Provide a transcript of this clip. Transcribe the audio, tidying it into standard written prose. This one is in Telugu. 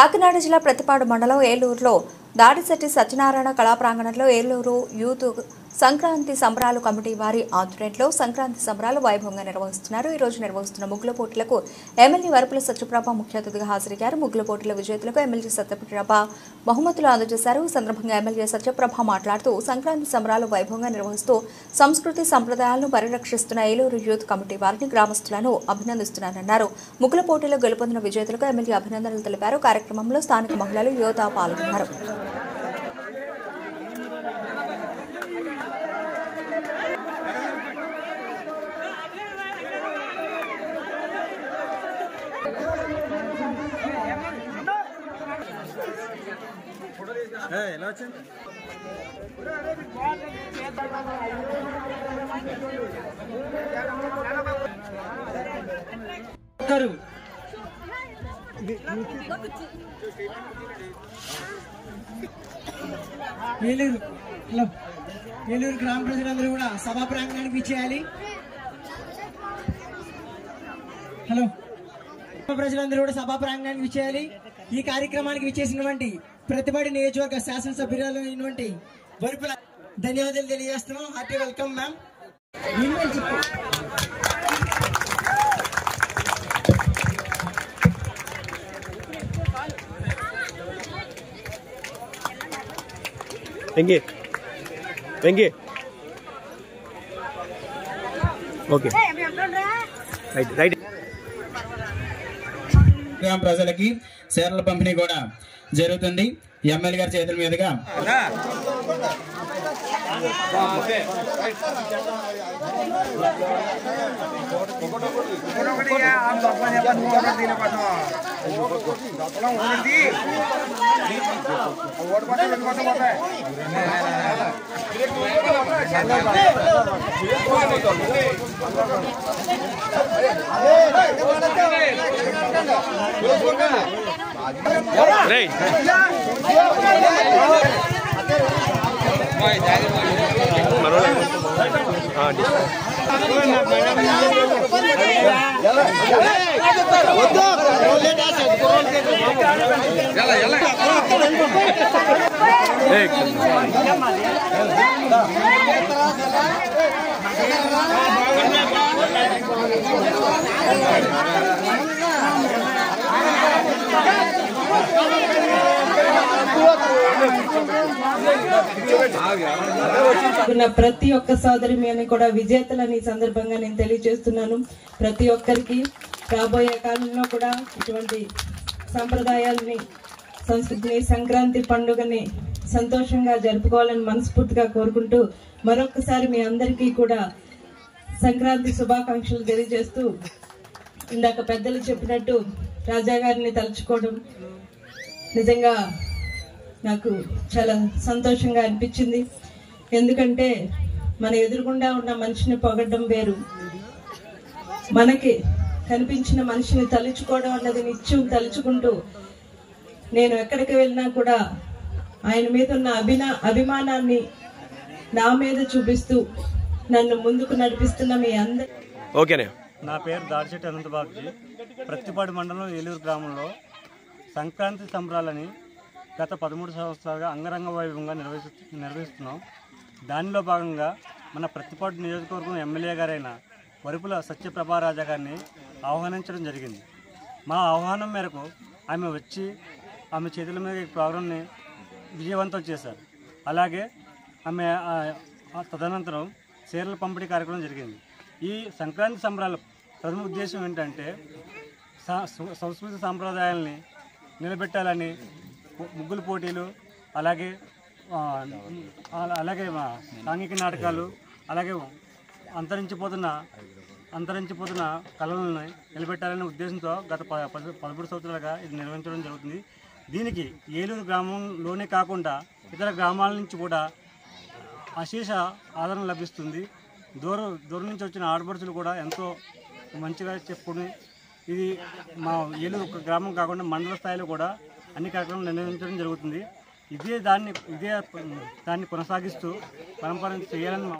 కాకినాడ జిల్లా ప్రతిపాడు మండలం ఏలూరులో దాడిశెట్టి సత్యనారాయణ కళా ప్రాంగణంలో ఏలూరు యూత్ సంక్రాంతి సంబరాలు కమిటీ వారి ఆధ్వర్యంలో సంక్రాంతి సంబరాలు వైభవంగా నిర్వహిస్తున్నారు. ఈ రోజు నిర్వహిస్తున్న ముగ్గుల పోటీలకు ఎమ్మెల్యే వరపుల సత్యప్రభ ముఖ్య అతిథిగా హాజరయ్యారు. ముగ్గుల పోటీల విజేతలకు ఎమ్మెల్యే సత్యప్రభ బహుమతులు అందజేశారు. ఈ సందర్భంగా ఎమ్మెల్యే సత్యప్రభ మాట్లాడుతూ సంక్రాంతి సంబరాలు వైభవంగా నిర్వహిస్తూ సంస్కృతి సంప్రదాయాలను పరిరక్షిస్తున్న ఏలూరు యూత్ కమిటీ వారిని గ్రామస్తులను అభినందిస్తున్నారన్నారు. ముగ్గుల పోటీలో గెలుపొందిన విజేతలకు ఎమ్మెల్యే అభినందనలు తెలిపారు. కార్యక్రమంలో స్థానిక మహిళలు యువత పాల్గొన్నారు. ఏలూరు గ్రామ ప్రజలందరూ కూడా సభా ప్రాంగణానికి విచ్చేయాలి. ప్రజలందరూ కూడా సభా ప్రాంగణానికి విచ్చేయాలి. ఈ కార్యక్రమానికి విచ్చేసినటువంటి ప్రతిపాడు నియోజకవర్గ శాసనసభ్యురాలైనటువంటి వరపుల ధన్యవాదాలు తెలియజేస్తున్నాం. Hearty welcome ma'am. Okay right. గ్రామ ప్రజలకి చీరల పంపిణీ కూడా జరుగుతుంది. ఎమ్మెల్యే గారి చేతుల మీదుగా ప్రతి ఒక్క సోదరి మేము కూడా విజేతలని సందర్భంగా నేను తెలియజేస్తున్నాను. ప్రతి ఒక్కరికి రాబోయే కాలంలో కూడా ఇటువంటి సంప్రదాయాలని, సంస్కృతిని, సంక్రాంతి పండుగని సంతోషంగా జరుపుకోవాలని మనస్ఫూర్తిగా కోరుకుంటూ మరొకసారి మీ అందరికీ కూడా సంక్రాంతి శుభాకాంక్షలు తెలియజేస్తూ, ఇందాక పెద్దలు చెప్పినట్టు రాజా గారిని తలుచుకోవడం నిజంగా నాకు చాలా సంతోషంగా అనిపించింది. ఎందుకంటే మన ఎదురుగుండా ఉన్న మనిషిని పొగడ్డం వేరు, మనకి కనిపించిన మనిషిని తలుచుకోవడం అన్నది నిత్యం తలుచుకుంటూ నేను ఎక్కడికి వెళ్ళినా కూడా ఆయన మీద ఉన్న అభిమానాన్ని నా మీద చూపిస్తూ నన్ను ముందుకు నడిపిస్తున్న మీ అందరి. ఓకేనే. నా పేరు దాడిశెట్టి అనంతబాబుజీ. ప్రతిపాడు మండలం ఏలూరు గ్రామంలో సంక్రాంతి సంబరాలని గత 13 సంవత్సరాలుగా అంగరంగ వైభవంగా నిర్వహిస్తున్నాం. దానిలో భాగంగా మన ప్రతిపాడు నియోజకవర్గం ఎమ్మెల్యే గారైన వరపుల సత్యప్రభారాజా గారిని ఆహ్వానించడం జరిగింది. మా ఆహ్వానం మేరకు ఆమె వచ్చి ఆమె చేతుల మీద ఈ ప్రోగ్రాంని విజయవంతం చేశారు. అలాగే ఆమె తదనంతరం చీరల పంపిణీ కార్యక్రమం జరిగింది. ఈ సంక్రాంతి సంబరాల ప్రథమ ఉద్దేశం ఏంటంటే సంస్కృతి సాంప్రదాయాలని నిలబెట్టాలని ముగ్గుల పోటీలు, అలాగే సాంఘిక నాటకాలు, అలాగే అంతరించిపోతున్న కళలను నిలబెట్టాలనే ఉద్దేశంతో గత 13 సంవత్సరాలుగా ఇది నిర్వహించడం జరుగుతుంది. దీనికి ఏలూరు గ్రామంలోనే కాకుండా ఇతర గ్రామాల నుంచి కూడా అశేష ఆదరణ లభిస్తుంది. దూరం నుంచి వచ్చిన ఆడపడుచులు కూడా ఎంతో మంచిగా చెప్పుకుని ఇది మా ఏలూరు ఒక గ్రామం కాకుండా మండల స్థాయిలో కూడా అన్ని కార్యక్రమాలు నిర్వహించడం జరుగుతుంది. ఇదే దాన్ని కొనసాగిస్తూ పరంపర చేయాలని